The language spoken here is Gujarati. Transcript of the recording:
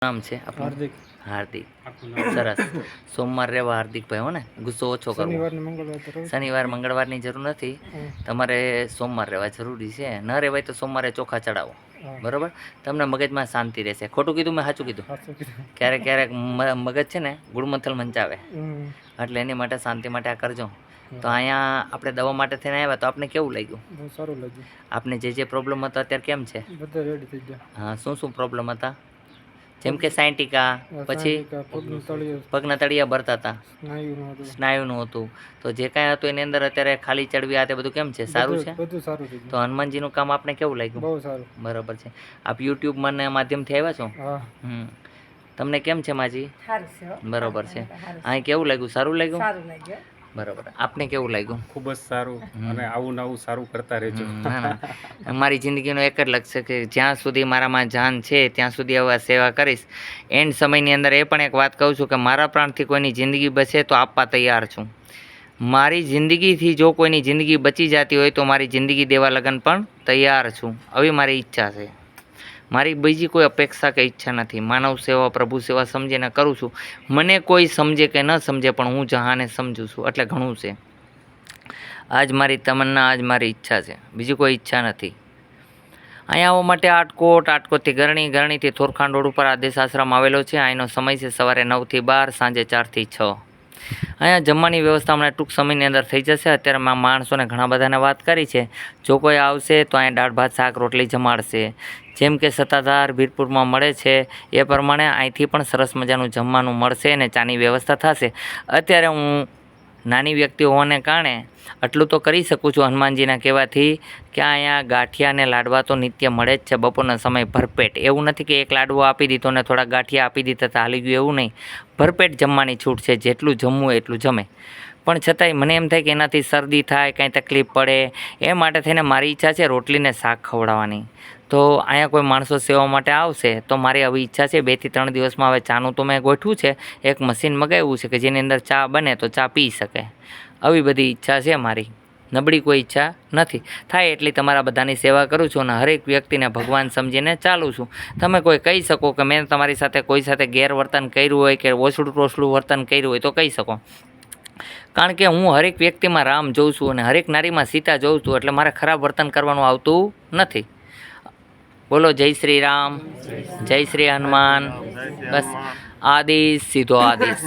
નામ છે આપનું? હાર્દિક. હાર્દિક, સરસ. સોમવાર રહેવા હાર્દિકભાઈ, હો ને, ગુસ્સો ઓછો કરવો. શનિવાર મંગળવારની જરૂર નથી, તમારે સોમવાર રહેવા જરૂરી છે. ન રહેવાય તો સોમવારે ચોખા ચડાવો, બરોબર. તમને મગજમાં શાંતિ રહેશે. ખોટું કીધું મેં? સાચું કીધું? ક્યારેક ક્યારેક મગજ છે ને ગુડમથલ મંચાવે, એટલે એની માટે શાંતિ માટે આ કરજો. તો અહીંયા આપણે દવા માટે થઈને આવ્યા, તો આપને કેવું લાગ્યું? બહુ સારું લાગ્યું. આપને જે પ્રોબ્લેમ હતો અત્યારે કેમ છે? બધા રેડી થઈ ગયા. હા, શું પ્રોબ્લેમ હતા? જેમ કે સાયન્ટિકા, પછી પગના તળિયા ભરતા હતા, સ્નાયુનું હતું, તો જે કાંઈ હતું એની અંદર અત્યારે ખાલી ચડવી આ તે બધું કેમ છે? સારું છે? બધું સારું થઈ તો હનુમાનજીનું કામ આપને કેવું લાગ્યું? બહુ સારું. બરાબર છે. આપ યુટ્યુબ મને માધ્યમથી આવ્યા છો? તમને કેમ છે માજી? બરાબર છે. અહીં કેવું લાગ્યું? સારું લાગ્યું? બરાબર. આપને કેવું લાગ્યું? ખૂબ જ સારું. અને આવું નવું સારું કરતા રહેજો. મારી જિંદગીનો એક જ લક્ષ્ય છે કે જ્યાં સુધી મારામાં જાન છે ત્યાં સુધી હવે સેવા કરીશ. એન્ડ સમયની અંદર એ પણ એક વાત કહું છું કે મારા પ્રાણથી કોઈની જિંદગી બચે તો આપવા તૈયાર છું. મારી જિંદગીથી જો કોઈની જિંદગી બચી જતી હોય તો મારી જિંદગી દેવા લગન પણ તૈયાર છું. આવી મારી ઈચ્છા છે. મારી બીજી કોઈ અપેક્ષા કે ઈચ્છા નથી. માનવ સેવા, પ્રભુ સેવા સમજીને કરું છું. મને કોઈ સમજે કે ન સમજે, પણ હું જહાને સમજું છું, એટલે ઘણું છે. આજ મારી તમન્ના, આજ મારી ઈચ્છા છે, બીજી કોઈ ઈચ્છા નથી. અહીંયા આવવા માટે આટકોટથી ગરણીથી થોરખાંડ રોડ ઉપર આદેશ આશ્રમ આવેલો છે. અહીંનો સમય છે સવારે 9 થી 12, સાંજે 4 થી 6. અહીંયા જમવાની વ્યવસ્થા હમણાં ટૂંક સમયની અંદર થઈ જશે. અત્યારે માણસોને ઘણા બધાને વાત કરી છે, જો કોઈ આવશે તો અહીંયા દાળ ભાત શાક રોટલી જમાડશે. જેમ કે સત્તાધાર વીરપુરમાં મળે છે એ પ્રમાણે અહીંથી પણ સરસ મજાનું જમવાનું મળશે અને ચાની વ્યવસ્થા થશે. અત્યારે હું નાની વ્યક્તિ હોવાને કારણે આટલું તો કરી શકું છું હનુમાનજીના કહેવાથી કે અહીંયા ગાંઠિયા અને લાડવા તો નિત્ય મળે જ છે બપોરના સમય ભરપેટ. એવું નથી કે એક લાડવો આપી દીધો ને થોડા ગાંઠિયા આપી દીધા તો હાલી ગયું, એવું નહીં. ભરપેટ જમવાની છૂટ છે, જેટલું જમવું એટલું જમે. પણ છતાંય મને એમ થાય કે એનાથી શરદી થાય, કાંઈ તકલીફ પડે, એ માટે થઈને મારી ઈચ્છા છે રોટલીને શાક ખવડાવવાની. તો અહીંયા કોઈ માણસો સેવા માટે આવશે તો મારી આવી ઈચ્છા છે 2 થી 3 દિવસમાં. હવે ચાનું તો મેં ગોઠવું છે, એક મશીન મગાવ્યું છે કે જેની અંદર ચા બને તો ચા પી શકે. આવી બધી ઈચ્છા છે મારી, નબળી કોઈ ઈચ્છા નથી. થાય એટલી તમારા બધાની સેવા કરું છું અને હરેક વ્યક્તિને ભગવાન સમજીને ચાલું છું. તમે કોઈ કહી શકો કે મેં તમારી સાથે કોઈ સાથે ગેરવર્તન કર્યું હોય કે ઓછડું ટોસલું વર્તન કર્યું હોય તો કહી શકો. કારણ કે હું હરેક વ્યક્તિમાં રામ જોઉં છું અને હરેક નારીમાં સીતા જોઉં છું, એટલે મારે ખરાબ વર્તન કરવાનું આવતું નથી. બોલો જય શ્રી રામ, જય શ્રી હનુમાન. બસ આદેશ સીધો આદેશ.